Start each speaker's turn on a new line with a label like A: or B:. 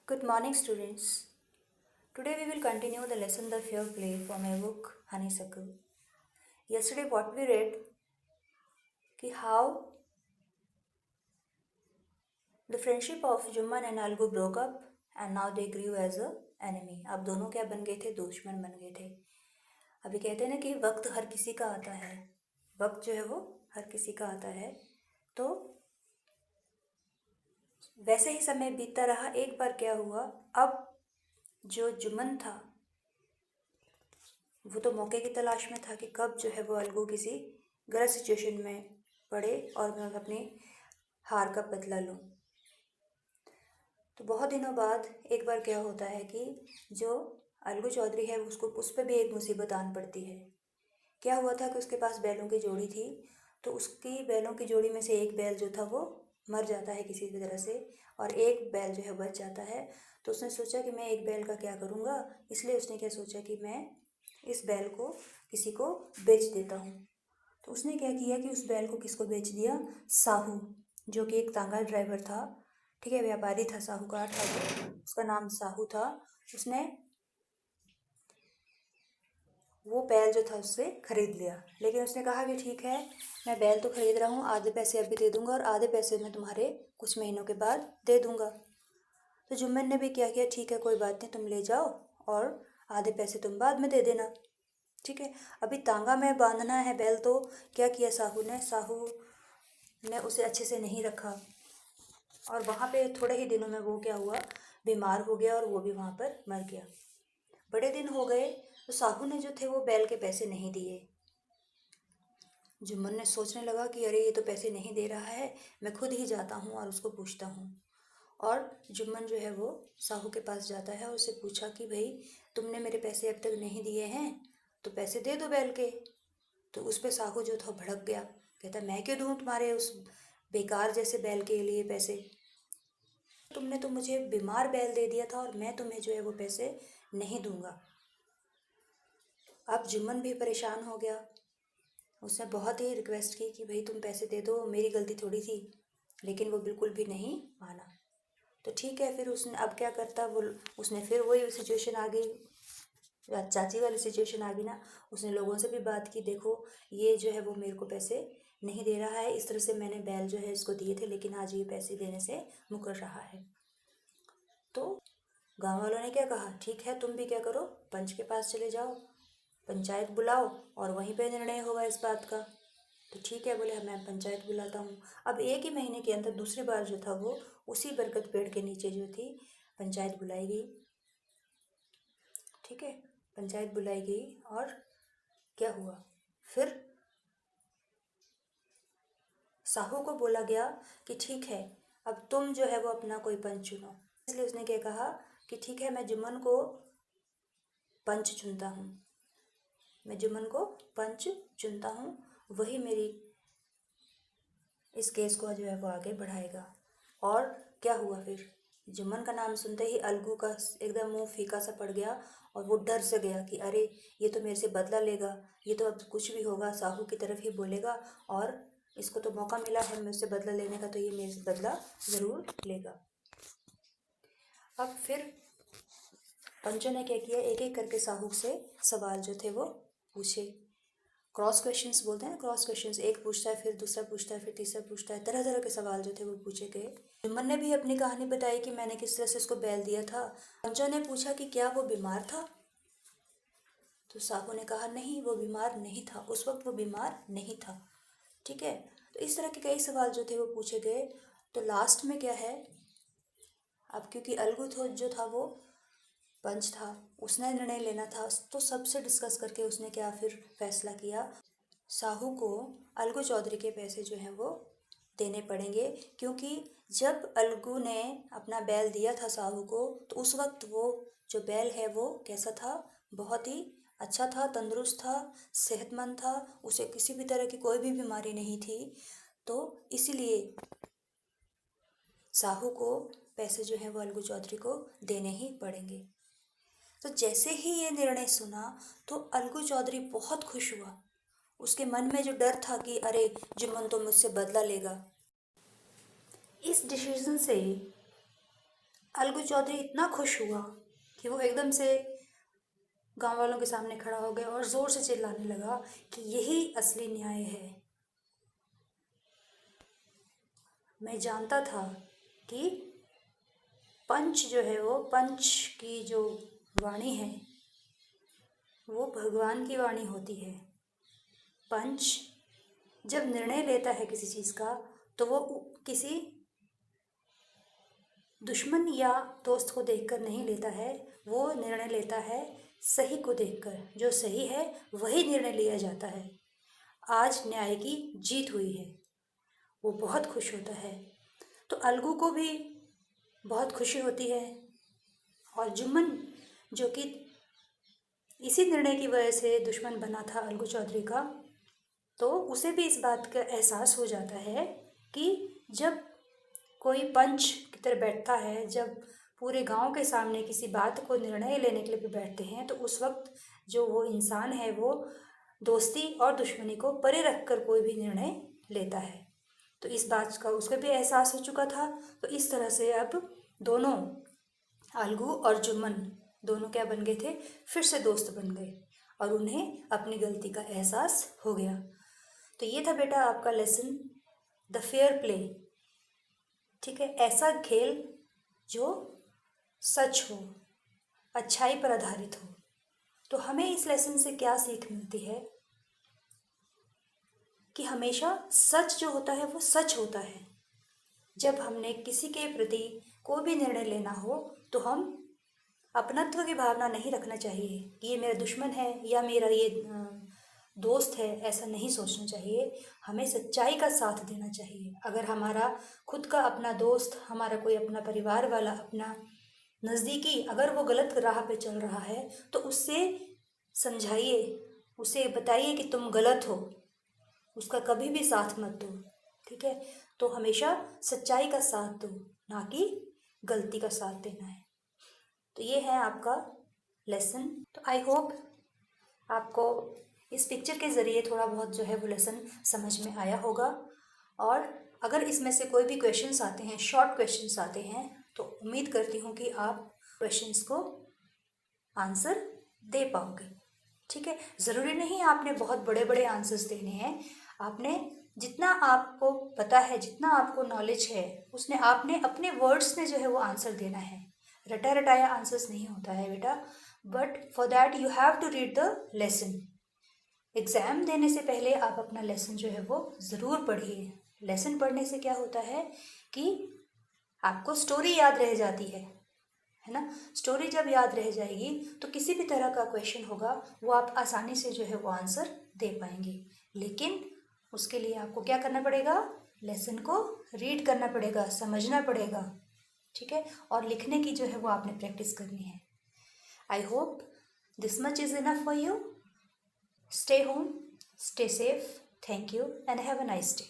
A: Good morning, students. Today we will continue the lesson The Fair Play from my book Honeysuckle. Yesterday, what we read, कि how the friendship of Jumman and Algu broke up and now they grew as a enemy. अब दोनों क्या बन गए थे? दुश्मन बन गए थे. अभी कहते हैं ना कि वक्त हर किसी का आता है. वक्त जो है वो हर किसी का आता है. तो वैसे ही समय बीतता रहा. एक बार क्या हुआ, अब जो जुम्मन था वो तो मौके की तलाश में था कि कब जो है वो अलगू किसी गलत सिचुएशन में पड़े और मैं अपनी हार का बदला लूँ. तो बहुत दिनों बाद एक बार क्या होता है कि जो अलगू चौधरी है उसको उस पर भी एक मुसीबत आन पड़ती है. क्या हुआ था कि उसके पास बैलों की जोड़ी थी. तो उसकी बैलों की जोड़ी में से एक बैल जो था वो मर जाता है किसी भी तरह से और एक बैल जो है बच जाता है. तो उसने सोचा कि मैं एक बैल का क्या करूँगा, इसलिए उसने क्या सोचा कि मैं इस बैल को किसी को बेच देता हूँ. तो उसने क्या किया कि उस बैल को किसको बेच दिया? साहू, जो कि एक तांगा ड्राइवर था. ठीक है, व्यापारी था, साहूकार था, जो उसका नाम साहू था. उसने वो बैल जो था उससे खरीद लिया. लेकिन उसने कहा कि ठीक है, मैं बैल तो खरीद रहा हूँ, आधे पैसे अभी दे दूंगा और आधे पैसे मैं तुम्हारे कुछ महीनों के बाद दे दूंगा. तो जुम्मन ने भी क्या किया, ठीक है कोई बात नहीं, तुम ले जाओ और आधे पैसे तुम बाद में दे देना. ठीक है, अभी तांगा में बांधना है बैल. तो क्या किया साहू ने उसे अच्छे से नहीं रखा और वहाँ पे थोड़े ही दिनों में वो क्या हुआ, बीमार हो गया और वो भी वहाँ पर मर गया. बड़े दिन हो गए तो साहू ने जो थे वो बैल के पैसे नहीं दिए. जुम्मन ने सोचने लगा कि अरे ये तो पैसे नहीं दे रहा है, मैं खुद ही जाता हूँ और उसको पूछता हूँ. और जुम्मन जो है वो साहू के पास जाता है और उससे पूछा कि भाई तुमने मेरे पैसे अब तक नहीं दिए हैं तो पैसे दे दो बैल के. तो उस पर साहू जो था भड़क गया. कहता मैं क्यों दूँ तुम्हारे उस बेकार जैसे बैल के लिए पैसे? तुमने तो मुझे बीमार बैल दे दिया था और मैं तुम्हें जो है वो पैसे नहीं दूंगा. अब जुम्मन भी परेशान हो गया. उसने बहुत ही रिक्वेस्ट की कि भाई तुम पैसे दे दो, मेरी गलती थोड़ी थी. लेकिन वो बिल्कुल भी नहीं माना. तो ठीक है, फिर उसने अब क्या करता, वो उसने फिर वही सिचुएशन आ गई, चाची वाली सिचुएशन आ गई ना. उसने लोगों से भी बात की, देखो ये जो है वो मेरे को पैसे नहीं दे रहा है, इस तरह से मैंने बैल जो है इसको दिए थे लेकिन आज ये पैसे देने से मुकर रहा है. तो गांव वालों ने क्या कहा, ठीक है तुम भी क्या करो, पंच के पास चले जाओ, पंचायत बुलाओ और वहीं पे निर्णय होगा इस बात का. तो ठीक है, बोले मैं पंचायत बुलाता हूँ. अब एक ही महीने के अंदर दूसरी बार जो था वो उसी बरगद पेड़ के नीचे जो थी पंचायत बुलाई गई. ठीक है, पंचायत बुलाई गई और क्या हुआ, फिर साहू को बोला गया कि ठीक है अब तुम जो है वो अपना कोई पंच चुनो. इसलिए उसने क्या कहा कि ठीक है, मैं जुम्मन को पंच चुनता हूँ, मैं जुम्मन को पंच चुनता हूँ, वही मेरी इस केस को जो है वो आगे बढ़ाएगा. और क्या हुआ, फिर जुम्मन का नाम सुनते ही अलगू का एकदम मुंह फीका सा पड़ गया और वो डर से गया कि अरे ये तो मेरे से बदला लेगा, ये तो अब कुछ भी होगा साहू की तरफ ही बोलेगा और इसको तो मौका मिला है मुझसे बदला लेने का, तो ये मेरे से बदला ज़रूर लेगा. अब फिर पंचों ने क्या किया, एक एक करके साहू से सवाल जो थे वो पूछे. क्रॉस क्वेश्चंस बोलते हैं ना, क्रॉस क्वेश्चंस, एक पूछता है फिर दूसरा पूछता है फिर तीसरा पूछता है, तरह तरह के सवाल जो थे वो पूछे गए. जुम्मन ने भी अपनी कहानी बताई कि मैंने किस तरह से उसको बैल दिया था. पंचों ने पूछा कि क्या वो बीमार था. तो साहू ने कहा नहीं, वो बीमार नहीं था, उस वक्त वो बीमार नहीं था. ठीक है, तो इस तरह के कई सवाल जो थे वो पूछे गए. तो लास्ट में क्या है, अब क्योंकि अलगू जो था वो पंच था, उसने निर्णय लेना था, तो सबसे डिस्कस करके उसने क्या फिर फैसला किया, साहू को अलगू चौधरी के पैसे जो हैं वो देने पड़ेंगे. क्योंकि जब अलगू ने अपना बैल दिया था साहू को तो उस वक्त वो जो बैल है वो कैसा था, बहुत ही अच्छा था, तंदुरुस्त था, सेहतमंद था, उसे किसी भी तरह की कोई भी बीमारी नहीं थी. तो इसीलिए साहू को पैसे जो हैं वो अलगू चौधरी को देने ही पड़ेंगे. तो जैसे ही ये निर्णय सुना तो अलगू चौधरी बहुत खुश हुआ. उसके मन में जो डर था कि अरे जुम्मन तो मुझसे बदला लेगा, इस डिसीजन से अलगू चौधरी इतना खुश हुआ कि वो एकदम से गांव वालों के सामने खड़ा हो गया और ज़ोर से चिल्लाने लगा कि यही असली न्याय है। मैं जानता था कि पंच जो है वो पंच की जो वाणी है वो भगवान की वाणी होती है। पंच जब निर्णय लेता है किसी चीज़ का तो वो किसी दुश्मन या दोस्त को देखकर नहीं लेता है, वो निर्णय लेता है सही को देखकर। जो सही है वही निर्णय लिया जाता है। आज न्याय की जीत हुई है, वो बहुत खुश होता है। तो अलगू को भी बहुत खुशी होती है और जुम्मन जो कि इसी निर्णय की वजह से दुश्मन बना था अलगू चौधरी का, तो उसे भी इस बात का एहसास हो जाता है कि जब कोई पंच की तरह बैठता है, जब पूरे गांव के सामने किसी बात को निर्णय लेने के लिए भी बैठते हैं, तो उस वक्त जो वो इंसान है वो दोस्ती और दुश्मनी को परे रख कर कोई भी निर्णय लेता है। तो इस बात का उसको भी एहसास हो चुका था। तो इस तरह से अब दोनों अलगू और जुम्मन दोनों क्या बन गए थे, फिर से दोस्त बन गए और उन्हें अपनी गलती का एहसास हो गया। तो ये था बेटा आपका लेसन, द फेयर प्ले। ठीक है, ऐसा खेल जो सच हो, अच्छाई पर आधारित हो। तो हमें इस लेसन से क्या सीख मिलती है कि हमेशा सच जो होता है वो सच होता है। जब हमने किसी के प्रति कोई भी निर्णय लेना हो तो हम अपनत्व की भावना नहीं रखना चाहिए कि ये मेरा दुश्मन है या मेरा ये दोस्त है, ऐसा नहीं सोचना चाहिए। हमें सच्चाई का साथ देना चाहिए। अगर हमारा खुद का अपना दोस्त, हमारा कोई अपना परिवार वाला, अपना नज़दीकी अगर वो गलत राह पे चल रहा है तो उससे समझाइए, उसे बताइए कि तुम गलत हो, उसका कभी भी साथ मत दो। ठीक है, तो हमेशा सच्चाई का साथ दो, ना कि गलती का साथ देना है। तो ये है आपका लेसन। तो आई होप आपको इस पिक्चर के ज़रिए थोड़ा बहुत जो है वो लेसन समझ में आया होगा। और अगर इसमें से कोई भी क्वेश्चंस आते हैं, शॉर्ट क्वेश्चंस आते हैं, तो उम्मीद करती हूँ कि आप क्वेश्चंस को आंसर दे पाओगे। ठीक है, ज़रूरी नहीं आपने बहुत बड़े बड़े आंसर्स देने हैं। आपने जितना आपको पता है, जितना आपको नॉलेज है, उसने आपने अपने वर्ड्स में जो है वो आंसर देना है। रटा रटाया आंसर्स नहीं होता है बेटा, but for that you have to read the lesson. Exam देने से पहले आप अपना लेसन जो है वो ज़रूर पढ़िए। लेसन पढ़ने से क्या होता है कि आपको स्टोरी याद रह जाती है ना। स्टोरी जब याद रह जाएगी तो किसी भी तरह का क्वेश्चन होगा वो आप आसानी से जो है वो आंसर दे पाएंगे। लेकिन उसके लिए आपको क्या करना पड़ेगा, लेसन को रीड करना पड़ेगा, समझना पड़ेगा। ठीक है, और लिखने की जो है वो आपने प्रैक्टिस करनी है। I hope this much is enough for you. Stay home, stay safe, thank you and have a nice day.